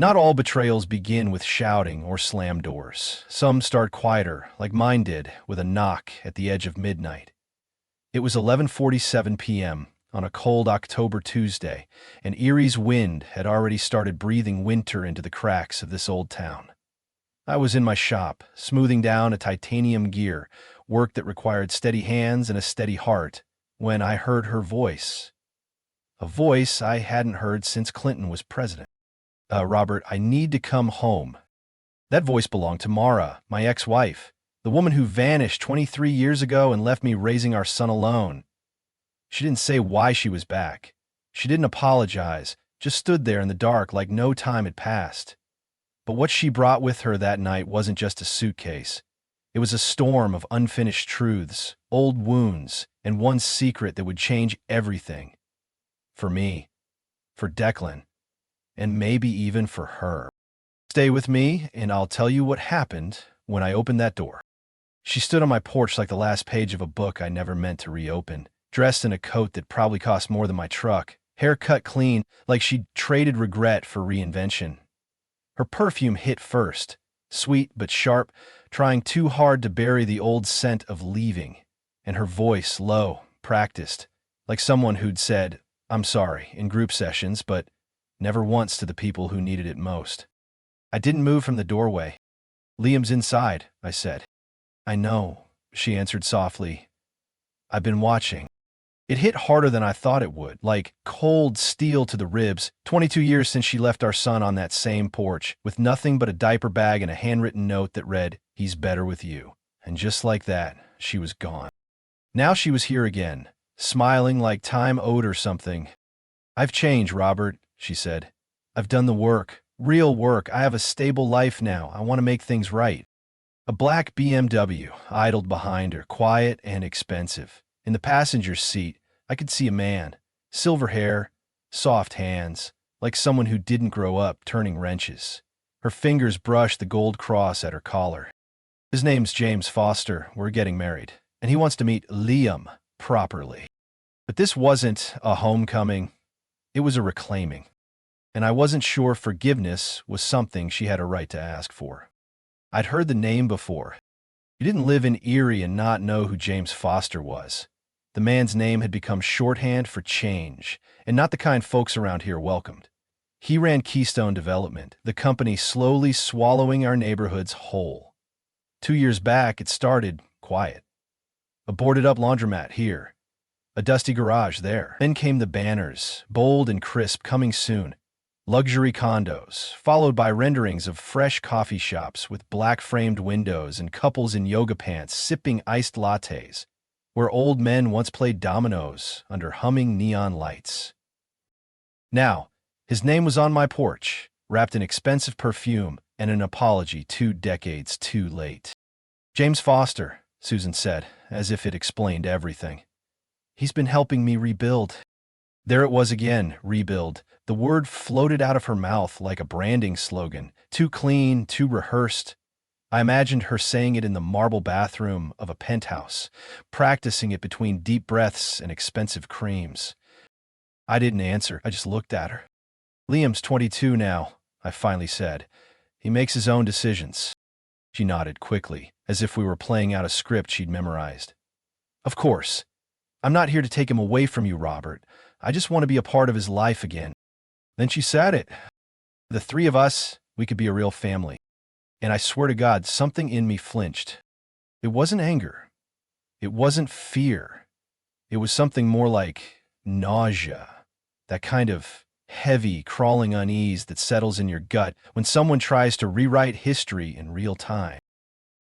Not all betrayals begin with shouting or slam doors. Some start quieter, like mine did, with a knock at the edge of midnight. It was 11:47 p.m. on a cold October Tuesday, and Erie's wind had already started breathing winter into the cracks of this old town. I was in my shop, smoothing down a titanium gear, work that required steady hands and a steady heart, when I heard her voice. A voice I hadn't heard since Clinton was president. Robert, I need to come home." That voice belonged to Mara, my ex-wife, the woman who vanished 23 years ago and left me raising our son alone. She didn't say why she was back. She didn't apologize, just stood there in the dark like no time had passed. But what she brought with her that night wasn't just a suitcase. It was a storm of unfinished truths, old wounds, and one secret that would change everything. For me, for Declan, and maybe even for her. Stay with me, and I'll tell you what happened when I opened that door. She stood on my porch like the last page of a book I never meant to reopen, dressed in a coat that probably cost more than my truck, hair cut clean, like she'd traded regret for reinvention. Her perfume hit first, sweet but sharp, trying too hard to bury the old scent of leaving, and her voice low, practiced, like someone who'd said, "I'm sorry," in group sessions, but never once to the people who needed it most. I didn't move from the doorway. "Liam's inside," I said. "I know," she answered softly. "I've been watching." It hit harder than I thought it would, like cold steel to the ribs. 22 years since she left our son on that same porch, with nothing but a diaper bag and a handwritten note that read, "He's better with you." And just like that, she was gone. Now she was here again, smiling like time owed her something. "I've changed, Robert," she said. "I've done the work, real work. I have a stable life now. I want to make things right." A black BMW idled behind her, quiet and expensive. In the passenger's seat, I could see a man, silver hair, soft hands, like someone who didn't grow up turning wrenches. Her fingers brushed the gold cross at her collar. "His name's James Foster. We're getting married, and he wants to meet Liam properly." But this wasn't a homecoming. It was a reclaiming. And I wasn't sure forgiveness was something she had a right to ask for. I'd heard the name before. You didn't live in Erie and not know who James Foster was. The man's name had become shorthand for change, and not the kind folks around here welcomed. He ran Keystone Development, the company slowly swallowing our neighborhoods whole. 2 years back, it started quiet. A boarded-up laundromat here, a dusty garage there. Then came the banners, bold and crisp, "Coming soon." Luxury condos, followed by renderings of fresh coffee shops with black-framed windows and couples in yoga pants sipping iced lattes, where old men once played dominoes under humming neon lights. Now, his name was on my porch, wrapped in expensive perfume and an apology 2 decades too late. "James Foster," Susan said, as if it explained everything. "He's been helping me rebuild." There it was again, rebuild. The word floated out of her mouth like a branding slogan, too clean, too rehearsed. I imagined her saying it in the marble bathroom of a penthouse, practicing it between deep breaths and expensive creams. I didn't answer. I just looked at her. "Liam's 22 now," I finally said. "He makes his own decisions." She nodded quickly, as if we were playing out a script she'd memorized. "Of course. I'm not here to take him away from you, Robert. I just want to be a part of his life again." Then she said it. The 3 of us, we could be a real family. And I swear to God, something in me flinched. It wasn't anger. It wasn't fear. It was something more like nausea. That kind of heavy, crawling unease that settles in your gut when someone tries to rewrite history in real time.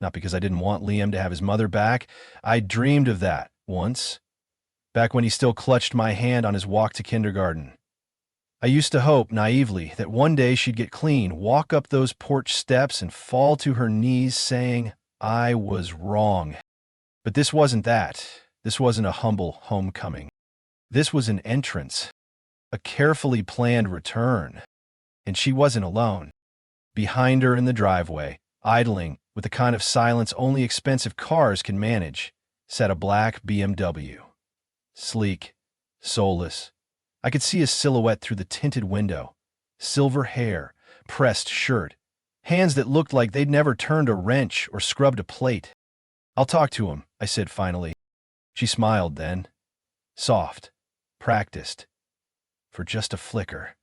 Not because I didn't want Liam to have his mother back. I dreamed of that once, back when he still clutched my hand on his walk to kindergarten. I used to hope, naively, that one day she'd get clean, walk up those porch steps, and fall to her knees saying, "I was wrong." But this wasn't that. This wasn't a humble homecoming. This was an entrance, a carefully planned return. And she wasn't alone. Behind her in the driveway, idling with the kind of silence only expensive cars can manage, sat a black BMW. Sleek, soulless. I could see his silhouette through the tinted window. Silver hair, pressed shirt, hands that looked like they'd never turned a wrench or scrubbed a plate. "I'll talk to him," I said finally. She smiled then. Soft. Practiced. For just a flicker,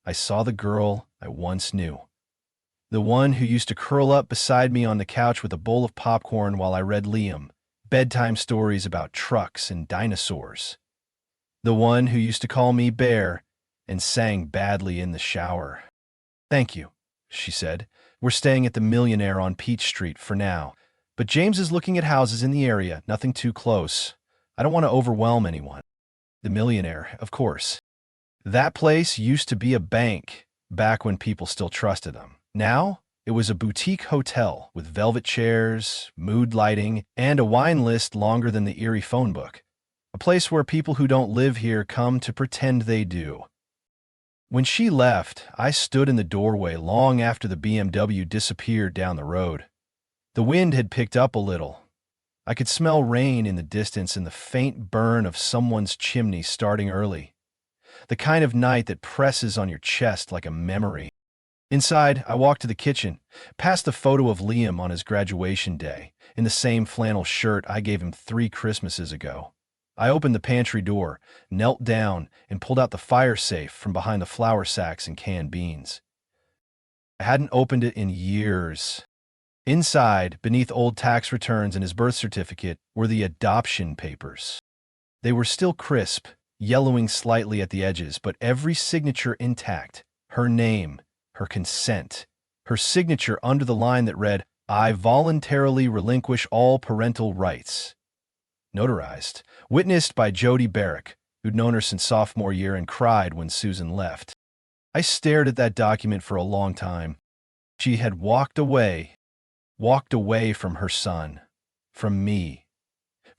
I saw the girl I once knew. The one who used to curl up beside me on the couch with a bowl of popcorn while I read Liam, bedtime stories about trucks and dinosaurs. The one who used to call me Bear and sang badly in the shower. "Thank you," she said. "We're staying at the Millionaire on Peach Street for now. But James is looking at houses in the area, nothing too close. I don't want to overwhelm anyone." The Millionaire, of course. That place used to be a bank, back when people still trusted them. Now, it was a boutique hotel with velvet chairs, mood lighting, and a wine list longer than the Erie phone book. A place where people who don't live here come to pretend they do. When she left, I stood in the doorway long after the BMW disappeared down the road. The wind had picked up a little. I could smell rain in the distance and the faint burn of someone's chimney starting early. The kind of night that presses on your chest like a memory. Inside, I walked to the kitchen, past the photo of Liam on his graduation day, in the same flannel shirt I gave him 3 Christmases ago. I opened the pantry door, knelt down, and pulled out the fire safe from behind the flour sacks and canned beans. I hadn't opened it in years. Inside, beneath old tax returns and his birth certificate, were the adoption papers. They were still crisp, yellowing slightly at the edges, but every signature intact. Her name, her consent, her signature under the line that read, "I voluntarily relinquish all parental rights." Notarized, witnessed by Jody Barrick, who'd known her since sophomore year and cried when Susan left. I stared at that document for a long time. She had walked away from her son, from me,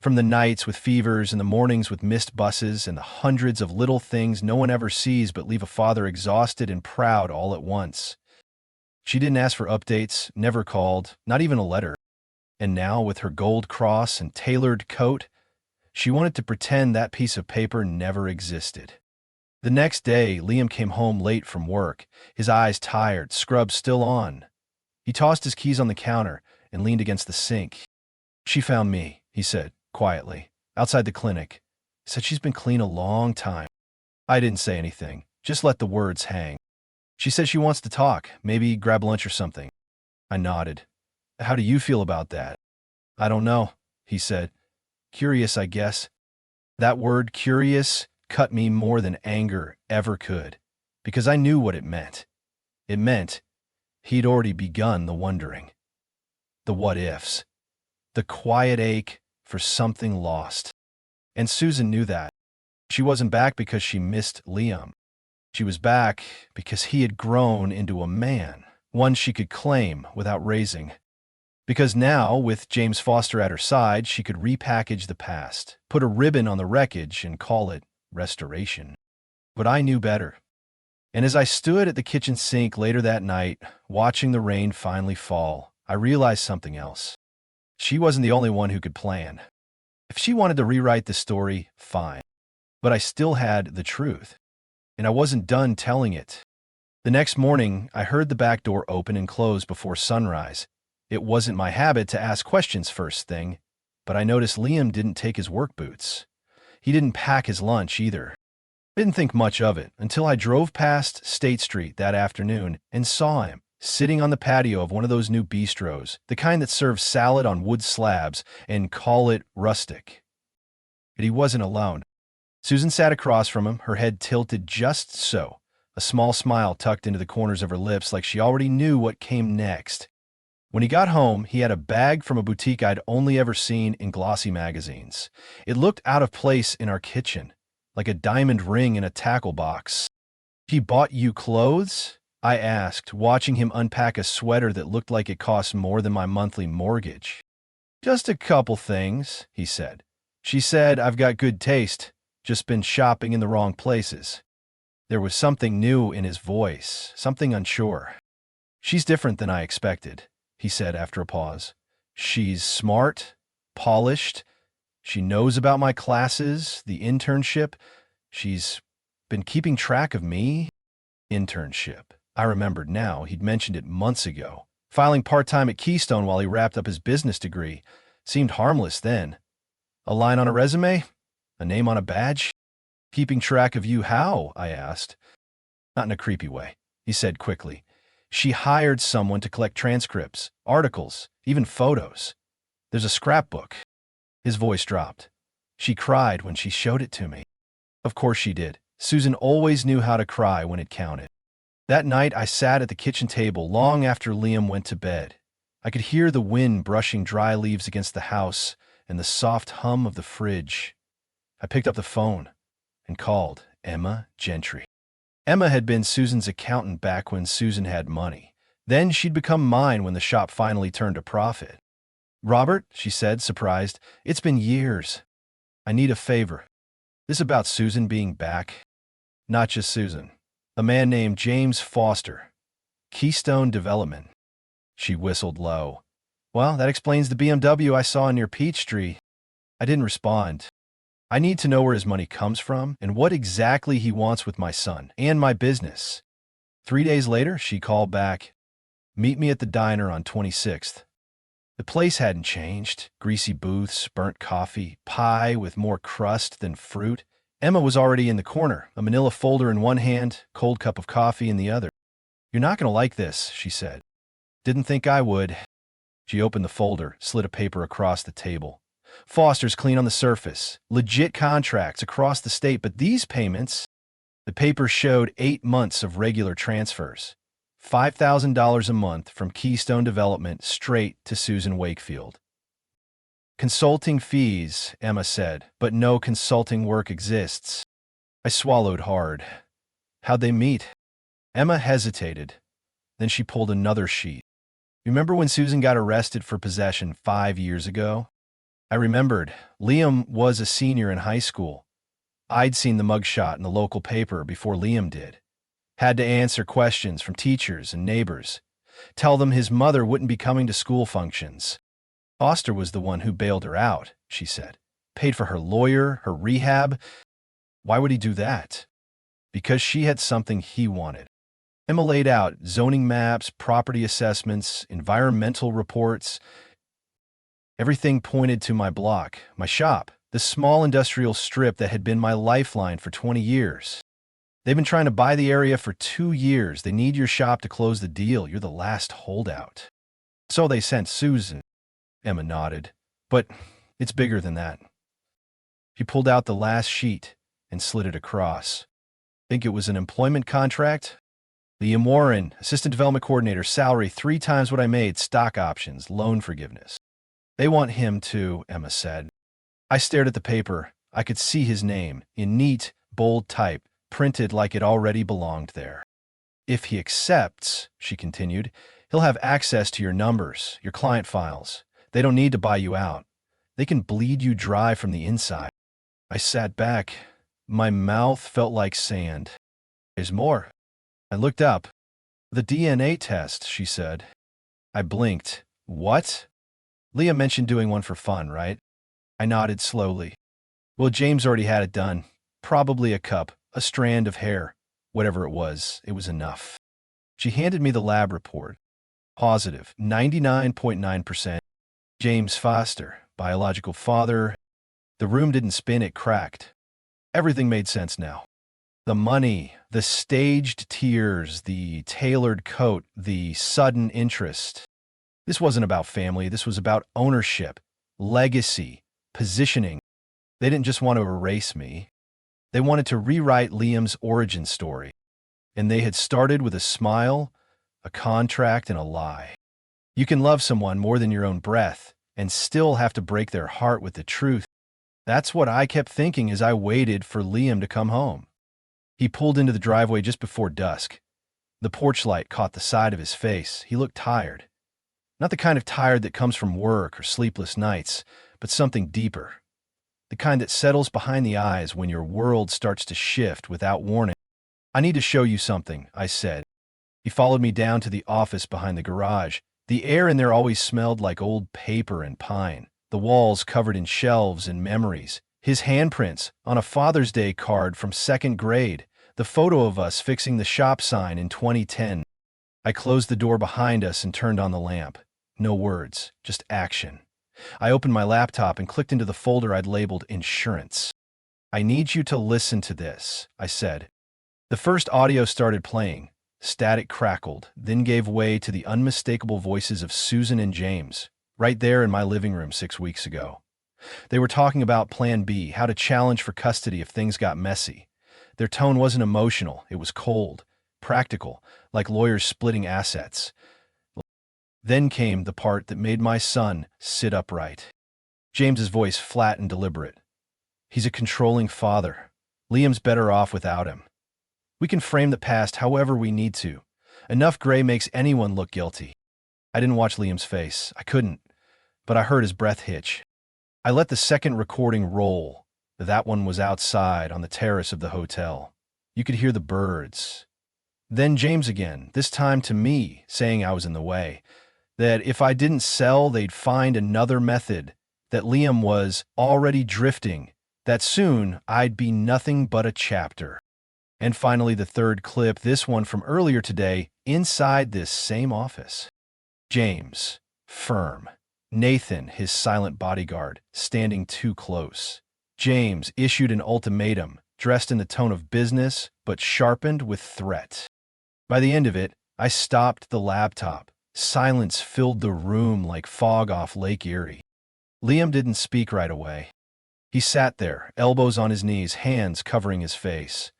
from the nights with fevers and the mornings with missed buses and the hundreds of little things no one ever sees but leave a father exhausted and proud all at once. She didn't ask for updates, never called, not even a letter. And now, with her gold cross and tailored coat, she wanted to pretend that piece of paper never existed. The next day, Liam came home late from work, his eyes tired, scrub still on. He tossed his keys on the counter and leaned against the sink. "She found me," he said, quietly, "outside the clinic. Said she's been clean a long time." I didn't say anything, just let the words hang. "She said she wants to talk, maybe grab lunch or something." I nodded. "How do you feel about that?" "I don't know," he said. "Curious, I guess." That word, curious, cut me more than anger ever could, because I knew what it meant. It meant he'd already begun the wondering. The what-ifs. The quiet ache for something lost. And Susan knew that. She wasn't back because she missed Liam. She was back because he had grown into a man, one she could claim without raising. Because now, with James Foster at her side, she could repackage the past, put a ribbon on the wreckage, and call it restoration. But I knew better. And as I stood at the kitchen sink later that night, watching the rain finally fall, I realized something else. She wasn't the only one who could plan. If she wanted to rewrite the story, fine. But I still had the truth. And I wasn't done telling it. The next morning, I heard the back door open and close before sunrise. It wasn't my habit to ask questions first thing, but I noticed Liam didn't take his work boots. He didn't pack his lunch either. I didn't think much of it until I drove past State Street that afternoon and saw him sitting on the patio of one of those new bistros, the kind that serves salad on wood slabs and call it rustic. But he wasn't alone. Susan sat across from him, her head tilted just so, a small smile tucked into the corners of her lips like she already knew what came next. When he got home, he had a bag from a boutique I'd only ever seen in glossy magazines. It looked out of place in our kitchen, like a diamond ring in a tackle box. "He bought you clothes?" I asked, watching him unpack a sweater that looked like it cost more than my monthly mortgage. "Just a couple things," he said. "She said I've got good taste, just been shopping in the wrong places." There was something new in his voice, something unsure. "She's different than I expected," he said after a pause. "She's smart, polished. She knows about my classes, the internship. She's been keeping track of me." Internship. I remembered now, he'd mentioned it months ago. Filing part-time at Keystone while he wrapped up his business degree seemed harmless then. A line on a resume? A name on a badge? Keeping track of you how? I asked. Not in a creepy way, he said quickly. She hired someone to collect transcripts, articles, even photos. There's a scrapbook. His voice dropped. She cried when she showed it to me. Of course she did. Susan always knew how to cry when it counted. That night I sat at the kitchen table long after Liam went to bed. I could hear the wind brushing dry leaves against the house and the soft hum of the fridge. I picked up the phone and called Emma Gentry. Emma had been Susan's accountant back when Susan had money. Then she'd become mine when the shop finally turned a profit. "Robert," she said, surprised, "it's been years. I need a favor. This about Susan being back." "Not just Susan. A man named James Foster. Keystone Development." She whistled low. "Well, that explains the BMW I saw near Peachtree." I didn't respond. I need to know where his money comes from and what exactly he wants with my son and my business. 3 days later, she called back. "Meet me at the diner on 26th. The place hadn't changed. Greasy booths, burnt coffee, pie with more crust than fruit. Emma was already in the corner, a manila folder in one hand, cold cup of coffee in the other. "You're not going to like this," she said. "Didn't think I would." She opened the folder, slid a paper across the table. "Foster's clean on the surface. Legit contracts across the state, but these payments..." The paper showed 8 months of regular transfers. $5,000 a month from Keystone Development straight to Susan Wakefield. "Consulting fees," Emma said, "but no consulting work exists." I swallowed hard. "How'd they meet?" Emma hesitated. Then she pulled another sheet. "Remember when Susan got arrested for possession 5 years ago?" I remembered. Liam was a senior in high school. I'd seen the mugshot in the local paper before Liam did. Had to answer questions from teachers and neighbors. Tell them his mother wouldn't be coming to school functions. "Foster was the one who bailed her out," she said. "Paid for her lawyer, her rehab." "Why would he do that?" "Because she had something he wanted." Emma laid out zoning maps, property assessments, environmental reports. Everything pointed to my block, my shop, the small industrial strip that had been my lifeline for 20 years. "They've been trying to buy the area for 2 years. They need your shop to close the deal. You're the last holdout." "So they sent Susan." Emma nodded. "But it's bigger than that." She pulled out the last sheet and slid it across. "Think it was an employment contract?" "Liam Warren, Assistant Development Coordinator, salary 3 times what I made, stock options, loan forgiveness." "They want him too," Emma said. I stared at the paper. I could see his name, in neat, bold type, printed like it already belonged there. "If he accepts," she continued, "he'll have access to your numbers, your client files. They don't need to buy you out. They can bleed you dry from the inside." I sat back. My mouth felt like sand. "There's more." I looked up. "The DNA test," she said. I blinked. "What?" "Leah mentioned doing one for fun, right?" I nodded slowly. "Well, James already had it done. Probably a cup, a strand of hair. Whatever it was enough." She handed me the lab report. Positive, 99.9%. James Foster, biological father. The room didn't spin, it cracked. Everything made sense now. The money, the staged tears, the tailored coat, the sudden interest. This wasn't about family. This was about ownership, legacy, positioning. They didn't just want to erase me. They wanted to rewrite Liam's origin story. And they had started with a smile, a contract, and a lie. You can love someone more than your own breath and still have to break their heart with the truth. That's what I kept thinking as I waited for Liam to come home. He pulled into the driveway just before dusk. The porch light caught the side of his face. He looked tired. Not the kind of tired that comes from work or sleepless nights, but something deeper. The kind that settles behind the eyes when your world starts to shift without warning. "I need to show you something," I said. He followed me down to the office behind the garage. The air in there always smelled like old paper and pine, the walls covered in shelves and memories, his handprints on a Father's Day card from 2nd grade, the photo of us fixing the shop sign in 2010. I closed the door behind us and turned on the lamp. No words, just action. I opened my laptop and clicked into the folder I'd labeled Insurance. "I need you to listen to this," I said. The first audio started playing. Static crackled, then gave way to the unmistakable voices of Susan and James, right there in my living room 6 weeks ago. They were talking about Plan B, how to challenge for custody if things got messy. Their tone wasn't emotional, it was cold, practical, like lawyers splitting assets. Then came the part that made my son sit upright. James's voice flat and deliberate. "He's a controlling father. Liam's better off without him. We can frame the past however we need to. Enough gray makes anyone look guilty." I didn't watch Liam's face. I couldn't. But I heard his breath hitch. I let the second recording roll. That one was outside on the terrace of the hotel. You could hear the birds. Then James again, this time to me, saying I was in the way. That if I didn't sell, they'd find another method. That Liam was already drifting. That soon I'd be nothing but a chapter. And finally the third clip, this one from earlier today, inside this same office. James, firm. Nathan, his silent bodyguard, standing too close. James issued an ultimatum, dressed in the tone of business, but sharpened with threat. By the end of it, I stopped the laptop. Silence filled the room like fog off Lake Erie. Liam didn't speak right away. He sat there, elbows on his knees, hands covering his face.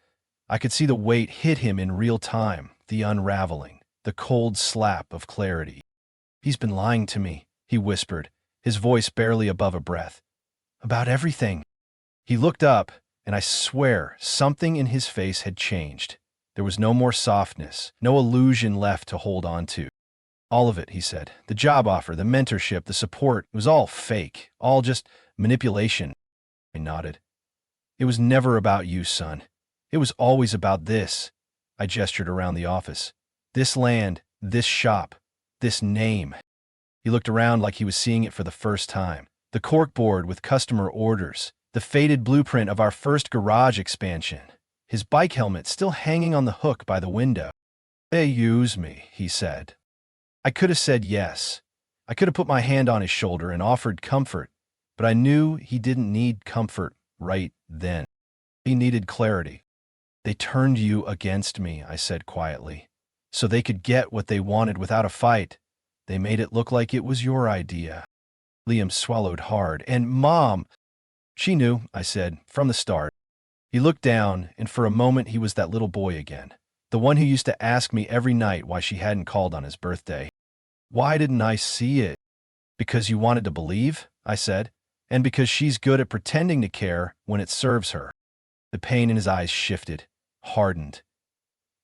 I could see the weight hit him in real time, the unraveling, the cold slap of clarity. "He's been lying to me," he whispered, his voice barely above a breath. "About everything." He looked up, and I swear something in his face had changed. There was no more softness, no illusion left to hold on to. "All of it," he said. "The job offer, the mentorship, the support, it was all fake, all just manipulation." I nodded. "It was never about you, son. It was always about this." I gestured around the office. "This land, this shop, this name." He looked around like he was seeing it for the first time. The corkboard with customer orders, the faded blueprint of our first garage expansion, his bike helmet still hanging on the hook by the window. "They use me," he said. I could have said yes. I could have put my hand on his shoulder and offered comfort, but I knew he didn't need comfort right then. He needed clarity. "They turned you against me," I said quietly, "so they could get what they wanted without a fight. They made it look like it was your idea." Liam swallowed hard. "And Mom—" "She knew," I said, "from the start." He looked down, and for a moment he was that little boy again, the one who used to ask me every night why she hadn't called on his birthday. "Why didn't I see it?" "Because you wanted to believe," I said, "and because she's good at pretending to care when it serves her." The pain in his eyes shifted, hardened,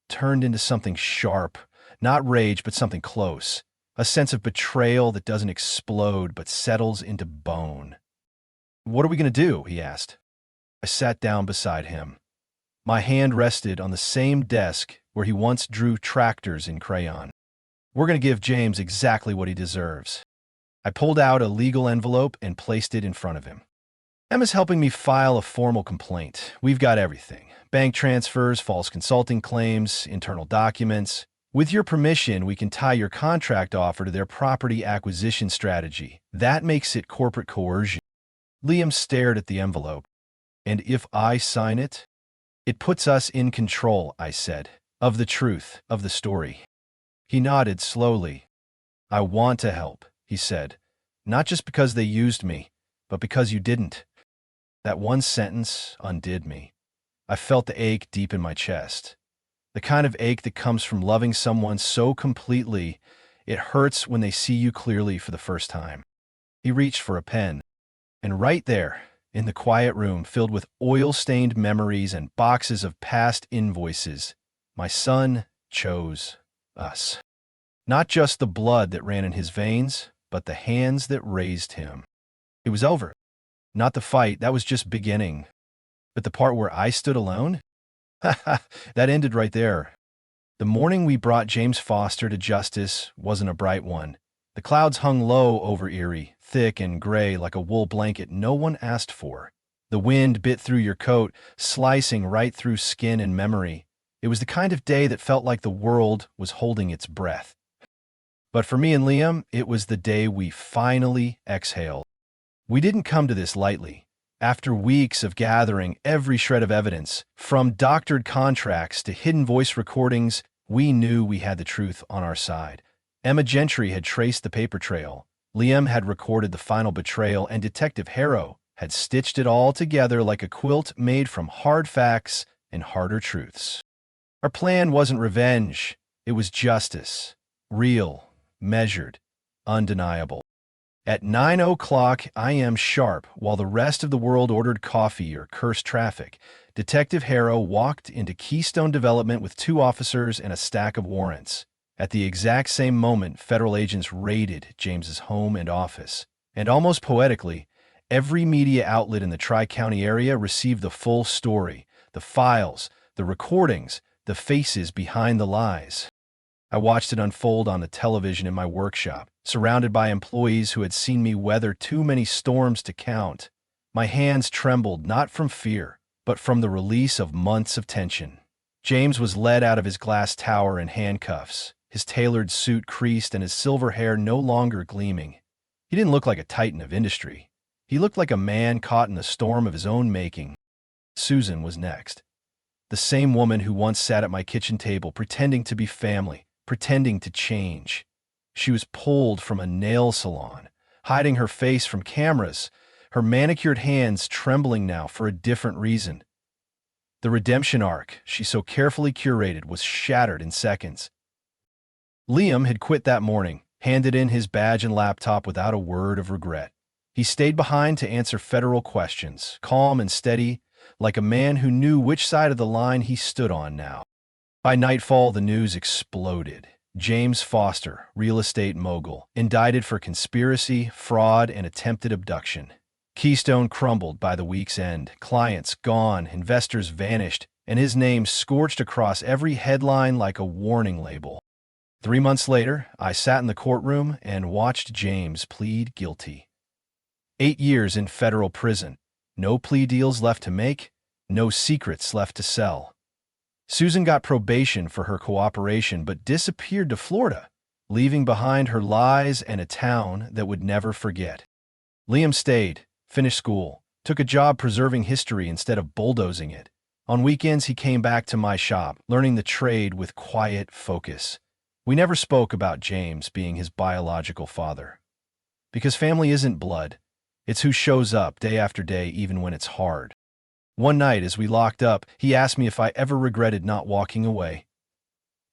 turned into something sharp, not rage, but something close, a sense of betrayal that doesn't explode but settles into bone. "What are we going to do?" he asked. I sat down beside him. My hand rested on the same desk where he once drew tractors in crayon. "We're going to give James exactly what he deserves." I pulled out a legal envelope and placed it in front of him. "Emma's helping me file a formal complaint. We've got everything. Bank transfers, false consulting claims, internal documents. With your permission, we can tie your contract offer to their property acquisition strategy. That makes it corporate coercion." Liam stared at the envelope. "And if I sign it?" "It puts us in control," I said, "of the truth, of the story." He nodded slowly. "I want to help," he said, "not just because they used me, but because you didn't." That one sentence undid me. I felt the ache deep in my chest. The kind of ache that comes from loving someone so completely, it hurts when they see you clearly for the first time. He reached for a pen, and right there, in the quiet room filled with oil-stained memories and boxes of past invoices, my son chose us. Not just the blood that ran in his veins, but the hands that raised him. It was over. Not the fight, that was just beginning. But the part where I stood alone? That ended right there. The morning we brought James Foster to justice wasn't a bright one. The clouds hung low over Erie, thick and gray like a wool blanket no one asked for. The wind bit through your coat, slicing right through skin and memory. It was the kind of day that felt like the world was holding its breath. But for me and Liam, it was the day we finally exhaled. We didn't come to this lightly. After weeks of gathering every shred of evidence, from doctored contracts to hidden voice recordings, we knew we had the truth on our side. Emma Gentry had traced the paper trail, Liam had recorded the final betrayal, and Detective Harrow had stitched it all together like a quilt made from hard facts and harder truths. Our plan wasn't revenge, it was justice. Real, measured, undeniable. At 9 o'clock a.m. sharp, while the rest of the world ordered coffee or cursed traffic, Detective Harrow walked into Keystone Development with 2 officers and a stack of warrants. At the exact same moment, federal agents raided James's home and office. And almost poetically, every media outlet in the Tri-County area received the full story, the files, the recordings, the faces behind the lies. I watched it unfold on the television in my workshop, surrounded by employees who had seen me weather too many storms to count. My hands trembled not from fear, but from the release of months of tension. James was led out of his glass tower in handcuffs, his tailored suit creased and his silver hair no longer gleaming. He didn't look like a titan of industry. He looked like a man caught in a storm of his own making. Susan was next. The same woman who once sat at my kitchen table pretending to be family, pretending to change. She was pulled from a nail salon, hiding her face from cameras, her manicured hands trembling now for a different reason. The redemption arc she so carefully curated was shattered in seconds. Liam had quit that morning, handed in his badge and laptop without a word of regret. He stayed behind to answer federal questions, calm and steady, like a man who knew which side of the line he stood on now. By nightfall, the news exploded. James Foster, real estate mogul, indicted for conspiracy, fraud, and attempted abduction. Keystone crumbled by the week's end. Clients gone, investors vanished, and his name scorched across every headline like a warning label. 3 months later, I sat in the courtroom and watched James plead guilty. 8 years in federal prison. No plea deals left to make, no secrets left to sell. Susan got probation for her cooperation but disappeared to Florida, leaving behind her lies and a town that would never forget. Liam stayed, finished school, took a job preserving history instead of bulldozing it. On weekends, he came back to my shop, learning the trade with quiet focus. We never spoke about James being his biological father. Because family isn't blood. It's who shows up day after day even when it's hard. One night, as we locked up, he asked me if I ever regretted not walking away.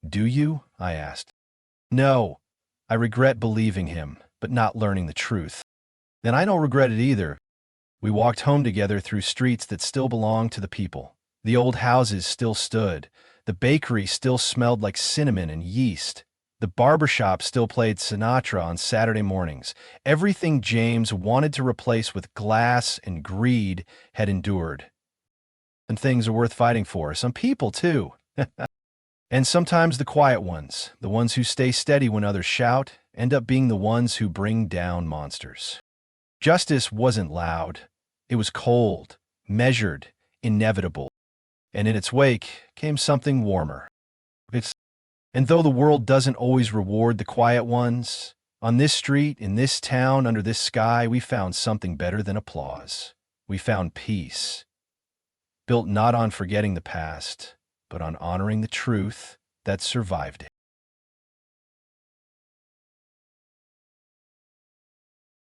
"Do you?" I asked. "No. I regret believing him, but not learning the truth." "Then I don't regret it either." We walked home together through streets that still belonged to the people. The old houses still stood. The bakery still smelled like cinnamon and yeast. The barbershop still played Sinatra on Saturday mornings. Everything James wanted to replace with glass and greed had endured. And things are worth fighting for. Some people, too. And sometimes the quiet ones, the ones who stay steady when others shout, end up being the ones who bring down monsters. Justice wasn't loud. It was cold, measured, inevitable. And in its wake came something warmer. And though the world doesn't always reward the quiet ones, on this street, in this town, under this sky, we found something better than applause. We found peace. Built not on forgetting the past, but on honoring the truth that survived it.